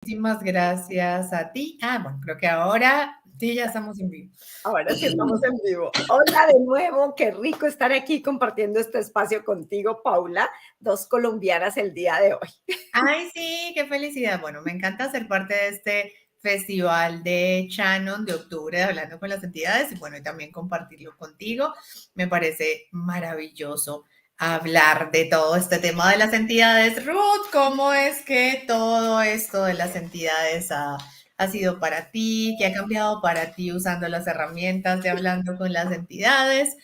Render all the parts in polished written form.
Muchísimas gracias a ti. Bueno, creo que ahora sí, ya estamos en vivo. Ahora sí estamos en vivo. Hola de nuevo, qué rico estar aquí compartiendo este espacio contigo, Paula, dos colombianas el día de hoy. Ay, sí, qué felicidad. Bueno, me encanta ser parte de este festival de Shannon de octubre, de Hablando con las Entidades, y bueno, y también compartirlo contigo. Me parece maravilloso hablar de todo este tema de las entidades. Ruth, ¿cómo es que todo esto de las entidades ha sido para ti? ¿Qué ha cambiado para ti usando las herramientas de Hablando con las Entidades?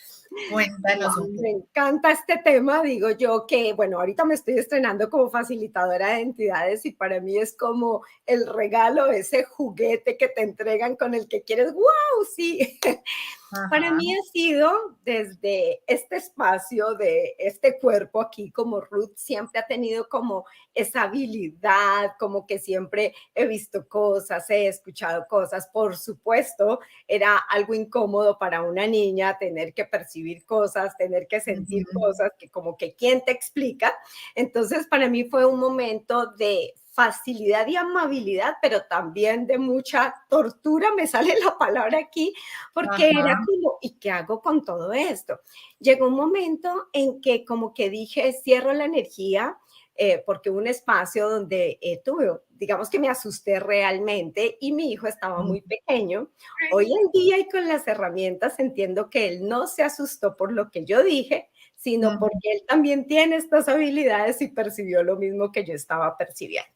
Cuéntanos un Me poco. encanta este tema, digo yo que, bueno, ahorita me estoy estrenando como facilitadora de entidades y para mí es como el regalo, ese juguete que te entregan con el que quieres, wow, sí. Para Ajá. mí ha sido desde este espacio de este cuerpo aquí, como Ruth siempre ha tenido como esa habilidad, como que siempre he visto cosas, he escuchado cosas. Por supuesto, era algo incómodo para una niña tener que percibir cosas, tener que sentir Ujú. cosas que como que quién te explica. Entonces, para mí fue un momento de facilidad y amabilidad, pero también de mucha tortura, me sale la palabra aquí, porque era Ajá. como, ¿y qué hago con todo esto? Llegó un momento en que como que dije, cierro la energía, porque un espacio donde tuve, digamos que me asusté realmente y mi hijo estaba muy pequeño. Hoy en día y con las herramientas entiendo que él no se asustó por lo que yo dije, sino Ujú. porque él también tiene estas habilidades y percibió lo mismo que yo estaba percibiendo.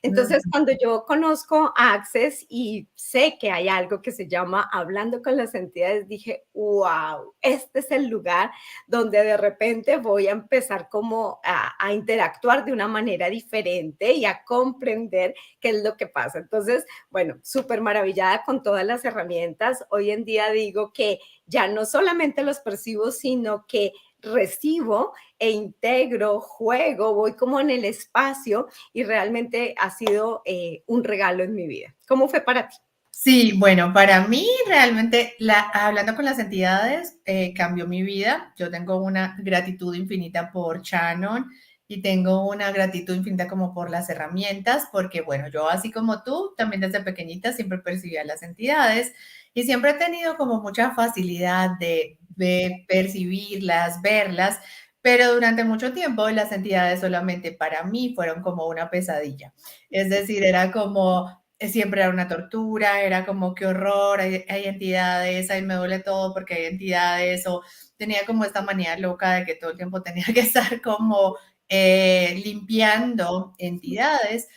Entonces, Ujú. cuando yo conozco Access y sé que hay algo que se llama Hablando con las entidades, dije, wow, este es el lugar donde de repente voy a empezar como a interactuar de una manera diferente y a comprender qué es lo que pasa. Entonces, bueno, súper maravillada con todas las herramientas. Hoy en día digo que ya no solamente los percibo, sino que recibo e integro, juego, voy como en el espacio y realmente ha sido un regalo en mi vida. ¿Cómo fue para ti? Sí, bueno, para mí realmente hablando con las entidades cambió mi vida. Yo tengo una gratitud infinita por Shannon y tengo una gratitud infinita como por las herramientas, porque bueno, yo así como tú, también desde pequeñita siempre percibía las entidades y siempre he tenido como mucha facilidad de percibirlas, verlas, pero durante mucho tiempo las entidades solamente para mí fueron como una pesadilla. Es decir, era como siempre era una tortura, era como qué horror, hay entidades, ahí me duele todo porque hay entidades, o tenía como esta manía loca de que todo el tiempo tenía que estar como limpiando entidades,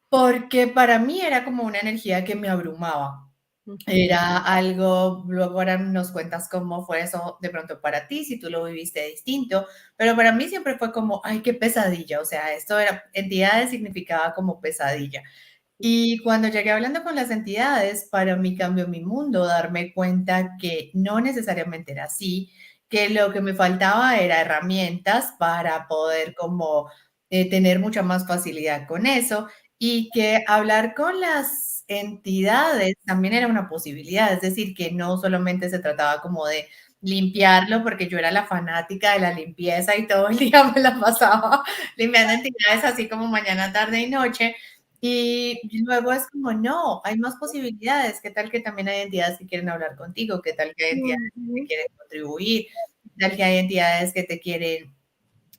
porque para mí era como una energía que me abrumaba. Ujú. Era algo, luego ahora nos cuentas cómo fue eso de pronto para ti, si tú lo viviste distinto, pero para mí siempre fue como, ay, qué pesadilla, o sea, esto era, entidades significaba como pesadilla. Y cuando llegué hablando con las entidades, para mí cambió mi mundo, darme cuenta que no necesariamente era así, que lo que me faltaba era herramientas para poder como tener mucha más facilidad con eso y que hablar con las entidades también era una posibilidad, es decir, que no solamente se trataba como de limpiarlo, porque yo era la fanática de la limpieza y todo el día me la pasaba limpiando entidades así como mañana, tarde y noche, y luego es como, no, hay más posibilidades. ¿Qué tal que también hay entidades que quieren hablar contigo? ¿Qué tal que hay entidades que te Ujú. quieren contribuir? ¿Qué tal que hay entidades que te quieren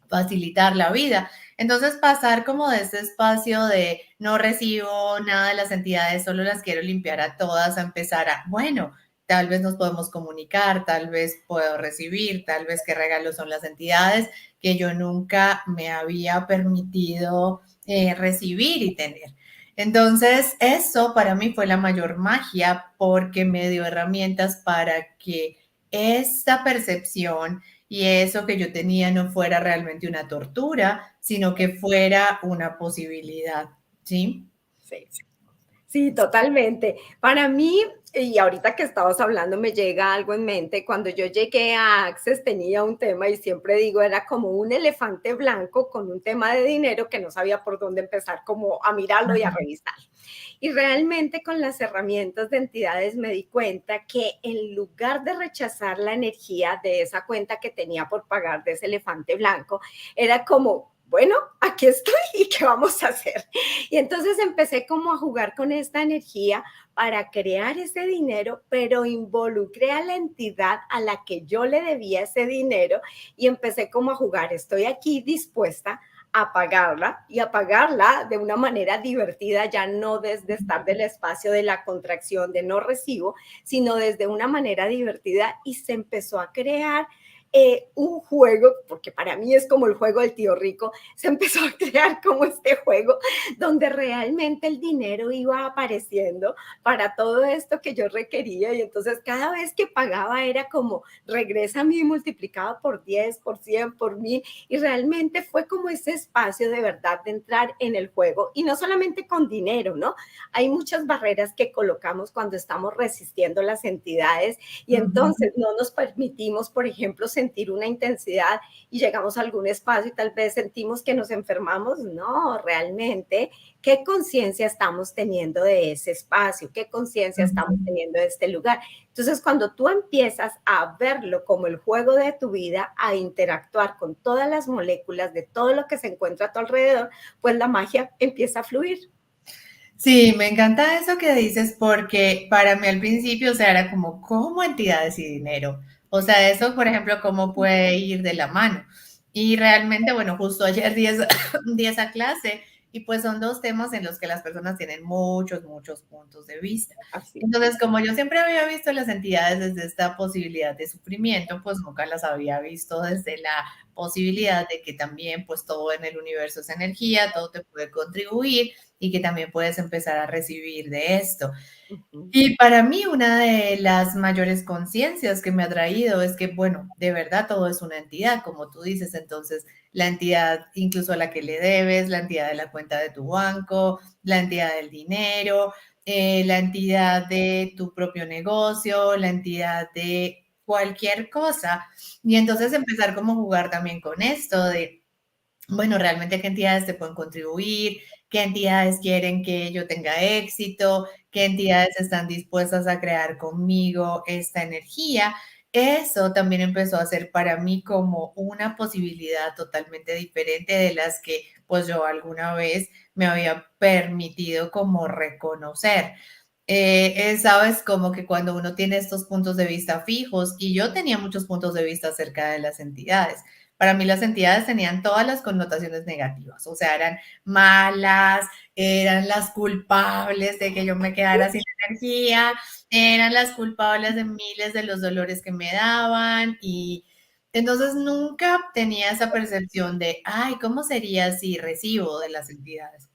facilitar la vida? Entonces, pasar como de este espacio de no recibo nada de las entidades, solo las quiero limpiar a todas, a empezar a, bueno, tal vez nos podemos comunicar, tal vez puedo recibir, tal vez qué regalos son las entidades que yo nunca me había permitido recibir y tener. Entonces, eso para mí fue la mayor magia porque me dio herramientas para que esta percepción y eso que yo tenía no fuera realmente una tortura, sino que fuera una posibilidad, ¿sí? Sí. Sí, totalmente. Para mí, y ahorita que estabas hablando, me llega algo en mente. Cuando yo llegué a Access tenía un tema y siempre digo, era como un elefante blanco con un tema de dinero que no sabía por dónde empezar, como a mirarlo y a Ajá. revisar. Y realmente con las herramientas de entidades me di cuenta que en lugar de rechazar la energía de esa cuenta que tenía por pagar de ese elefante blanco, era como bueno, aquí estoy y qué vamos a hacer. Y entonces empecé como a jugar con esta energía para crear ese dinero, pero involucré a la entidad a la que yo le debía ese dinero y empecé como a jugar. Estoy aquí dispuesta a pagarla y a pagarla de una manera divertida, ya no desde estar del espacio de la contracción de no recibo, sino desde una manera divertida y se empezó a crear un juego, porque para mí es como el juego del tío rico, se empezó a crear como este juego donde realmente el dinero iba apareciendo para todo esto que yo requería y entonces cada vez que pagaba era como regresa a mí multiplicado por 10, por 100, por 1000 y realmente fue como ese espacio de verdad de entrar en el juego y no solamente con dinero, ¿no? Hay muchas barreras que colocamos cuando estamos resistiendo las entidades y Ujú. entonces no nos permitimos, por ejemplo, sentir una intensidad y llegamos a algún espacio y tal vez sentimos que nos enfermamos. No, realmente, ¿qué conciencia estamos teniendo de ese espacio? ¿Qué conciencia estamos Ujú. teniendo de este lugar? Entonces, cuando tú empiezas a verlo como el juego de tu vida, a interactuar con todas las moléculas de todo lo que se encuentra a tu alrededor, pues la magia empieza a fluir. Sí, me encanta eso que dices porque para mí al principio, o sea, era como, ¿cómo entidades y dinero? O sea, eso, por ejemplo, ¿cómo puede ir de la mano? Y realmente, bueno, justo ayer di esa clase y pues son dos temas en los que las personas tienen muchos, muchos puntos de vista. Así. Entonces, como yo siempre había visto las entidades desde esta posibilidad de sufrimiento, pues nunca las había visto desde la posibilidad de que también, pues todo en el universo es energía, todo te puede contribuir y que también puedes empezar a recibir de esto. Ujú. Y para mí una de las mayores conciencias que me ha traído es que, bueno, de verdad todo es una entidad, como tú dices, entonces la entidad incluso a la que le debes, la entidad de la cuenta de tu banco, la entidad del dinero, la entidad de tu propio negocio, la entidad de cualquier cosa. Y entonces empezar como a jugar también con esto de bueno, realmente qué entidades te pueden contribuir, qué entidades quieren que yo tenga éxito, qué entidades están dispuestas a crear conmigo esta energía. Eso también empezó a ser para mí como una posibilidad totalmente diferente de las que pues yo alguna vez me había permitido como reconocer. Sabes, como que cuando uno tiene estos puntos de vista fijos, y yo tenía muchos puntos de vista acerca de las entidades, para mí las entidades tenían todas las connotaciones negativas, o sea, eran malas, eran las culpables de que yo me quedara sin energía, eran las culpables de miles de los dolores que me daban y entonces nunca tenía esa percepción de, ay, ¿cómo sería si recibo de las entidades?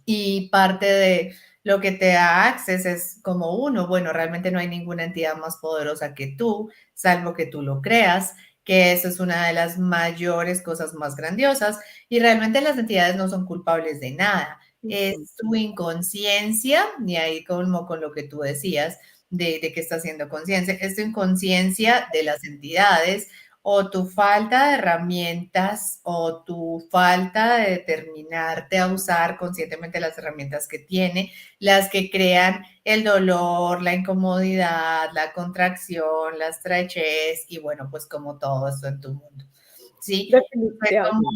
Y parte de lo que te da Access es como uno, bueno, realmente no hay ninguna entidad más poderosa que tú, salvo que tú lo creas, que eso es una de las mayores cosas más grandiosas. Y realmente las entidades no son culpables de nada, es Ujú. tu inconsciencia, y ahí como con lo que tú decías, de que está haciendo conciencia, es tu inconsciencia de las entidades o tu falta de herramientas o tu falta de determinarte a usar conscientemente las herramientas que tiene, las que crean el dolor, la incomodidad, la contracción, la estrechez y bueno, pues como todo esto en tu mundo. ¿Sí? ¿Cómo Definitivamente.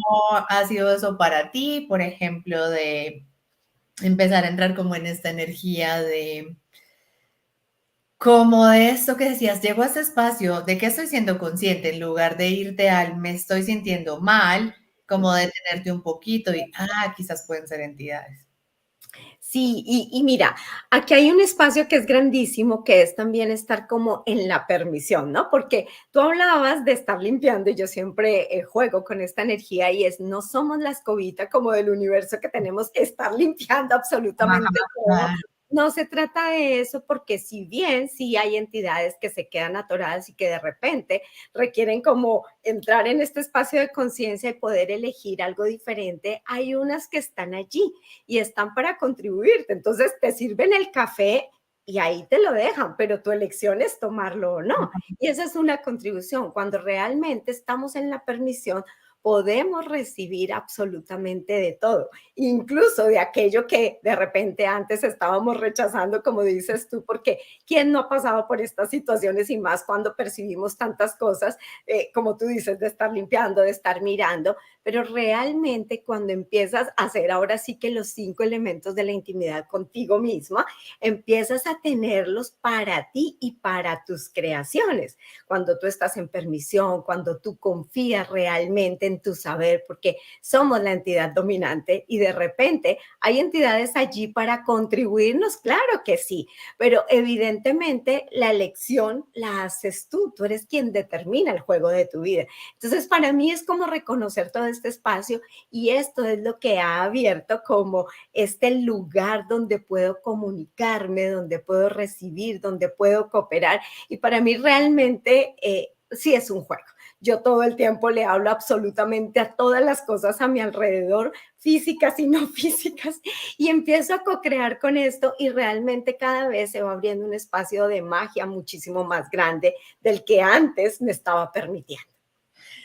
ha sido eso para ti, por ejemplo, de empezar a entrar como en esta energía de como de esto que decías, llego a ese espacio, ¿de qué estoy siendo consciente? En lugar de irte al me estoy sintiendo mal, como detenerte un poquito y, quizás pueden ser entidades. Sí, y mira, aquí hay un espacio que es grandísimo, que es también estar como en la permisión, ¿no? Porque tú hablabas de estar limpiando y yo siempre juego con esta energía y es, no somos la escobita como del universo que tenemos que estar limpiando Ajá, absolutamente todo. claro. No se trata de eso porque si bien sí hay entidades que se quedan atoradas y que de repente requieren como entrar en este espacio de conciencia y poder elegir algo diferente, hay unas que están allí y están para contribuirte. Entonces te sirven el café y ahí te lo dejan, pero tu elección es tomarlo o no. Y esa es una contribución. Cuando realmente estamos en la permisión, podemos recibir absolutamente de todo, incluso de aquello que de repente antes estábamos rechazando, como dices tú, porque ¿quién no ha pasado por estas situaciones y más cuando percibimos tantas cosas, como tú dices, de estar limpiando, de estar mirando? Pero realmente cuando empiezas a hacer ahora sí que los 5 elementos de la intimidad contigo misma, empiezas a tenerlos para ti y para tus creaciones. Cuando tú estás en permisión, cuando tú confías realmente en tu saber, porque somos la entidad dominante y de repente hay entidades allí para contribuirnos, claro que sí, pero evidentemente la elección la haces tú eres quien determina el juego de tu vida. Entonces, para mí es como reconocer todo este espacio y esto es lo que ha abierto como este lugar donde puedo comunicarme, donde puedo recibir, donde puedo cooperar. Y para mí realmente sí es un juego. Yo todo el tiempo le hablo absolutamente a todas las cosas a mi alrededor, físicas y no físicas, y empiezo a co-crear con esto y realmente cada vez se va abriendo un espacio de magia muchísimo más grande del que antes me estaba permitiendo.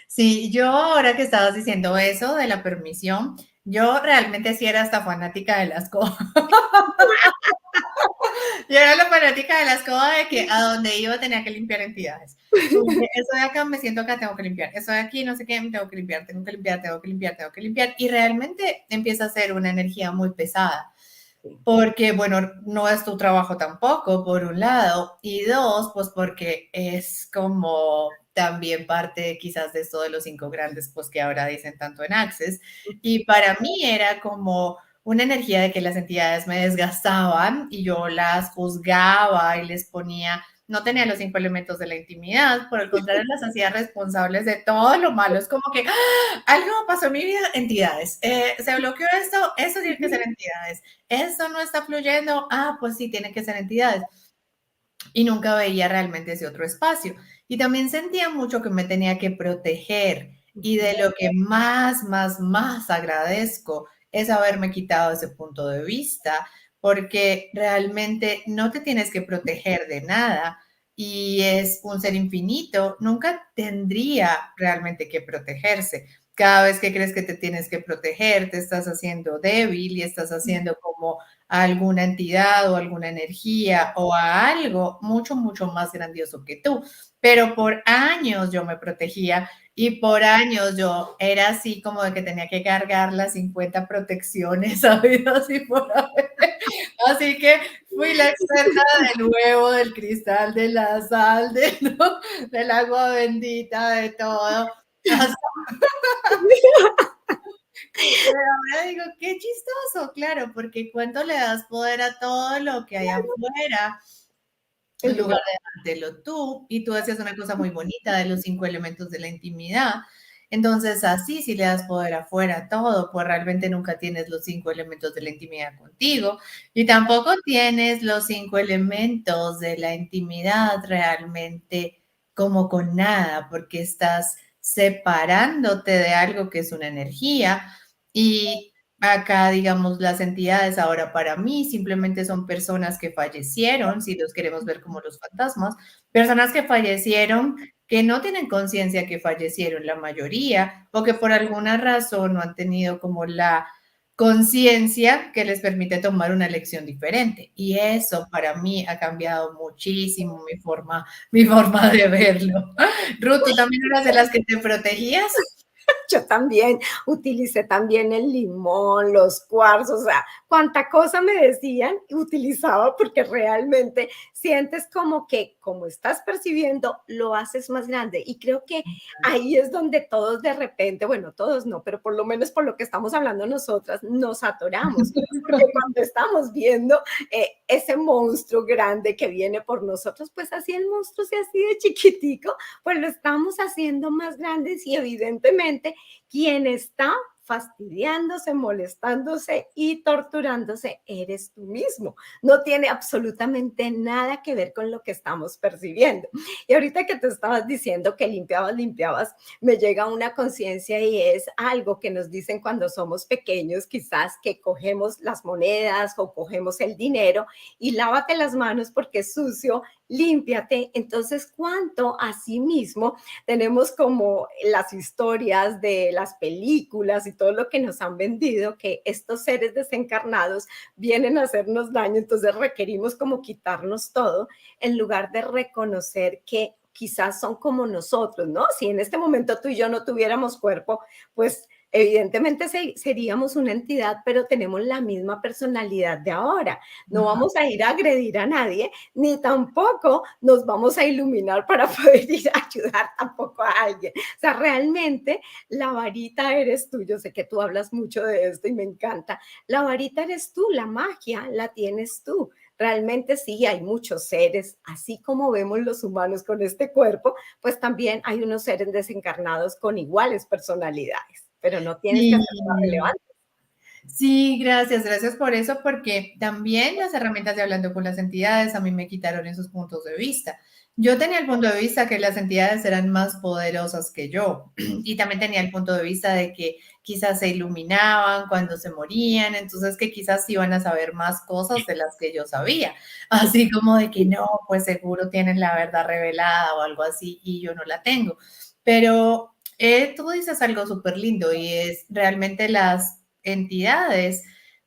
Sí, yo ahora que estabas diciendo eso de la permisión, yo realmente sí era hasta fanática de la escoba. Yo era la fanática de la escoba de que a donde iba tenía que limpiar entidades. Como que estoy acá, me siento acá, tengo que limpiar. Estoy aquí, no sé qué, tengo que limpiar, tengo que limpiar, tengo que limpiar, tengo que limpiar. Y realmente empieza a ser una energía muy pesada. Porque, bueno, no es tu trabajo tampoco, por un lado, y dos, pues porque es como también parte quizás de esto de los 5 grandes, pues que ahora dicen tanto en Access, y para mí era como una energía de que las entidades me desgastaban y yo las juzgaba y les ponía, no tenía los 5 elementos de la intimidad, por el contrario, las hacía responsables de todo lo malo, es como que ¡ah! Algo pasó en mi vida, entidades, se bloqueó esto, eso tiene que ser entidades, esto no está fluyendo, pues sí, tiene que ser entidades. Y nunca veía realmente ese otro espacio. Y también sentía mucho que me tenía que proteger. Y de lo que más agradezco es haberme quitado ese punto de vista, porque realmente no te tienes que proteger de nada y es un ser infinito, nunca tendría realmente que protegerse. Cada vez que crees que te tienes que proteger, te estás haciendo débil y estás haciendo como a alguna entidad o alguna energía o a algo mucho más grandioso que tú. Pero por años yo me protegía y por años yo era así como de que tenía que cargar las 50 protecciones habidas y por haber. Así que fui la experta del huevo, del cristal, de la sal, ¿no? Del agua bendita, de todo. Hasta pero ahora digo, qué chistoso, claro, porque cuánto le das poder a todo lo que hay afuera, En en lugar lugar de dártelo tú, y tú decías una cosa muy bonita de los 5 elementos de la intimidad. Entonces, así si le das poder afuera a todo, pues realmente nunca tienes los 5 elementos de la intimidad contigo y tampoco tienes los 5 elementos de la intimidad realmente como con nada, porque estás separándote de algo que es una energía y acá, digamos, las entidades ahora para mí simplemente son personas que fallecieron, si los queremos ver como los fantasmas, personas que fallecieron, que no tienen conciencia que fallecieron la mayoría o que por alguna razón no han tenido como la conciencia que les permite tomar una elección diferente. Y eso para mí ha cambiado muchísimo mi forma de verlo. Ruth, ¿tú también eras de las que te protegías? yo también utilicé también el limón, los cuarzos, o sea, cuánta cosa me decían y utilizaba porque realmente sientes como que como estás percibiendo, lo haces más grande. Y creo que ahí es donde todos de repente, bueno, todos no, pero por lo menos por lo que estamos hablando nosotras, nos atoramos. Porque cuando estamos viendo ese monstruo grande que viene por nosotros, pues así el monstruo sea así de chiquitico, pues lo estamos haciendo más grandes y evidentemente quien está fastidiándose, molestándose y torturándose eres tú mismo. No tiene absolutamente nada que ver con lo que estamos percibiendo. Y ahorita que te estabas diciendo que limpiabas, me llega una conciencia y es algo que nos dicen cuando somos pequeños, quizás que cogemos las monedas o cogemos el dinero y lávate las manos porque es sucio límpiate. Entonces, ¿cuánto asimismo tenemos como las historias de las películas y todo lo que nos han vendido, que estos seres desencarnados vienen a hacernos daño, entonces requerimos como quitarnos todo en lugar de reconocer que quizás son como nosotros, ¿no? Si en este momento tú y yo no tuviéramos cuerpo, pues evidentemente seríamos una entidad, pero tenemos la misma personalidad de ahora. No Ajá. vamos a ir a agredir a nadie, ni tampoco nos vamos a iluminar para poder ir a ayudar tampoco a alguien. O sea, realmente la varita eres tú. Yo sé que tú hablas mucho de esto y me encanta. La varita eres tú, la magia la tienes tú. Realmente sí, hay muchos seres, así como vemos los humanos con este cuerpo, pues también hay unos seres desencarnados con iguales personalidades, pero no tienes que Sí. hacerlo relevante. Sí, gracias, gracias por eso, porque también las herramientas de hablando con las entidades a mí me quitaron esos puntos de vista. Yo tenía el punto de vista que las entidades eran más poderosas que yo y también tenía el punto de vista de que quizás se iluminaban cuando se morían, entonces que quizás iban a saber más cosas de las que yo sabía, así como de que no, pues seguro tienen la verdad revelada o algo así y yo no la tengo. Pero tú dices algo súper lindo y es realmente las entidades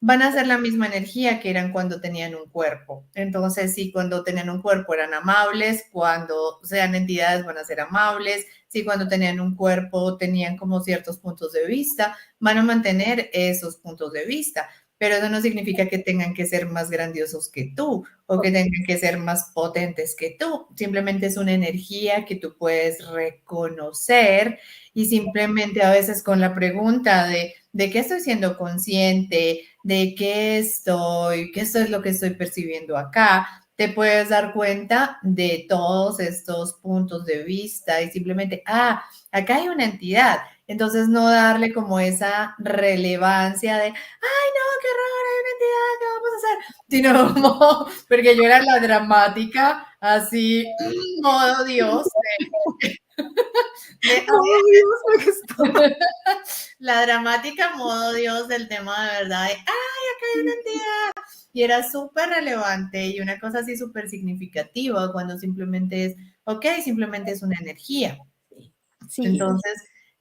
van a ser la misma energía que eran cuando tenían un cuerpo. Entonces, si cuando tenían un cuerpo eran amables, cuando sean entidades van a ser amables, si cuando tenían un cuerpo tenían como ciertos puntos de vista, van a mantener esos puntos de vista. Pero eso no significa que tengan que ser más grandiosos que tú o que tengan que ser más potentes que tú. Simplemente es una energía que tú puedes reconocer y simplemente a veces con la pregunta de qué estoy siendo consciente, de qué esto es lo que estoy percibiendo acá, te puedes dar cuenta de todos estos puntos de vista y simplemente, acá hay una entidad. Entonces no darle como esa relevancia de, ay, no, qué raro, hay una entidad, ¿qué vamos a hacer? Sino como, porque yo era la dramática, así, modo Dios, de, Oh, Dios, me gustó. la dramática modo Dios del tema de verdad, de, ay, acá hay una entidad. Y era súper relevante y una cosa así súper significativa cuando simplemente es, ok, simplemente es una energía. Sí, Entonces,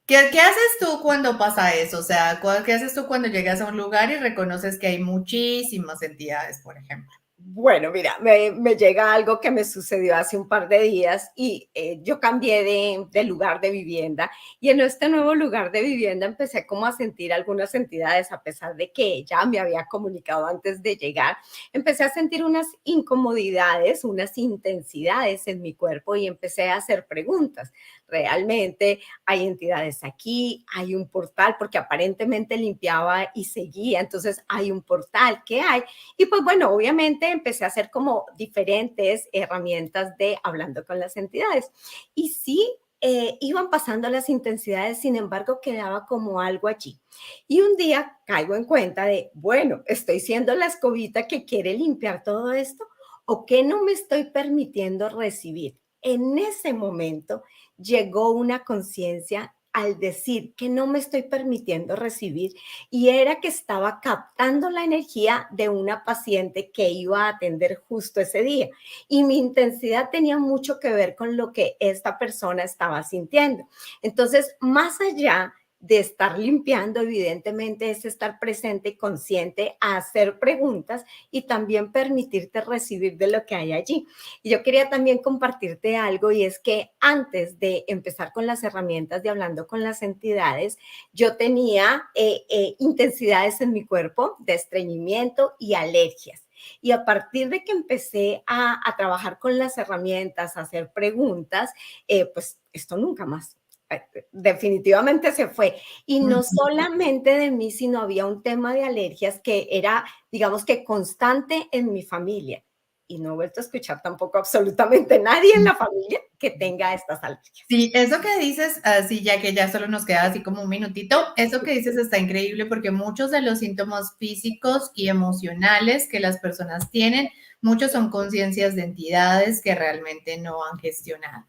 ¿qué haces tú cuando pasa eso? O sea, ¿qué haces tú cuando llegas a un lugar y reconoces que hay muchísimas entidades, por ejemplo? bueno, mira, me llega algo que me sucedió hace un par de días y yo cambié de lugar de vivienda y en este nuevo lugar de vivienda empecé como a sentir algunas entidades, a pesar de que ya me había comunicado antes de llegar, empecé a sentir unas incomodidades, unas intensidades en mi cuerpo y empecé a hacer preguntas. Realmente hay entidades aquí, hay un portal, porque aparentemente limpiaba y seguía, entonces hay un portal, ¿qué hay? Y pues bueno, obviamente empecé a hacer como diferentes herramientas de hablando con las entidades. Y sí, iban pasando las intensidades, sin embargo, quedaba como algo allí. Y un día caigo en cuenta de, bueno, ¿estoy siendo la escobita que quiere limpiar todo esto o qué no me estoy permitiendo recibir? En ese momento llegó una conciencia al decir que no me estoy permitiendo recibir y era que estaba captando la energía de una paciente que iba a atender justo ese día. Y mi intensidad tenía mucho que ver con lo que esta persona estaba sintiendo. Entonces, más allá de estar limpiando, evidentemente es estar presente y consciente a hacer preguntas y también permitirte recibir de lo que hay allí. Y yo quería también compartirte algo y es que antes de empezar con las herramientas de hablando con las entidades, yo tenía intensidades en mi cuerpo de estreñimiento y alergias. Y a partir de que empecé a trabajar con las herramientas, a hacer preguntas, pues esto nunca más. Definitivamente se fue. Y no solamente de mí, sino había un tema de alergias que era, digamos que constante en mi familia. Y no he vuelto a escuchar tampoco absolutamente nadie en la familia que tenga estas alergias. Sí, eso que dices, así ya que ya solo nos queda así como un minutito, eso que dices está increíble porque muchos de los síntomas físicos y emocionales que las personas tienen, muchos son conciencias de entidades que realmente no han gestionado.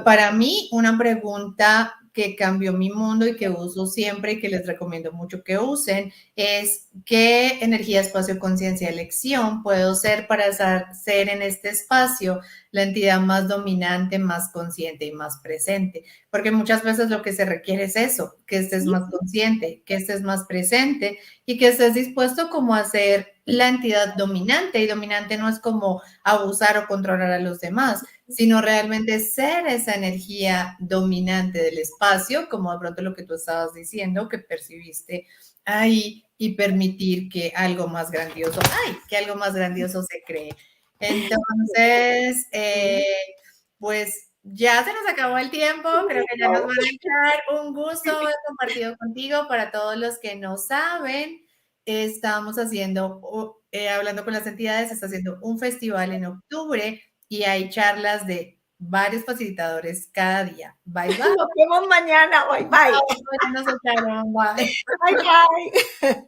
Para mí, una pregunta que cambió mi mundo y que uso siempre y que les recomiendo mucho que usen es qué energía, espacio, conciencia, elección puedo ser para ser en este espacio la entidad más dominante, más consciente y más presente. Porque muchas veces lo que se requiere es eso, que estés más consciente, que estés más presente y que estés dispuesto como a ser la entidad dominante. Y dominante no es como abusar o controlar a los demás, sino realmente ser esa energía dominante del espacio, como de pronto lo que tú estabas diciendo, que percibiste ahí, y permitir que algo más grandioso, que algo más grandioso se cree. Entonces, pues ya se nos acabó el tiempo, creo que ya nos van a echar. Un gusto haber compartido contigo. Para todos los que no saben, estamos haciendo, hablando con las entidades, está haciendo un festival en octubre y hay charlas de varios facilitadores cada día. Bye, bye. Nos vemos mañana. Bye, bye. Ya nos echaron, bye. Bye, bye.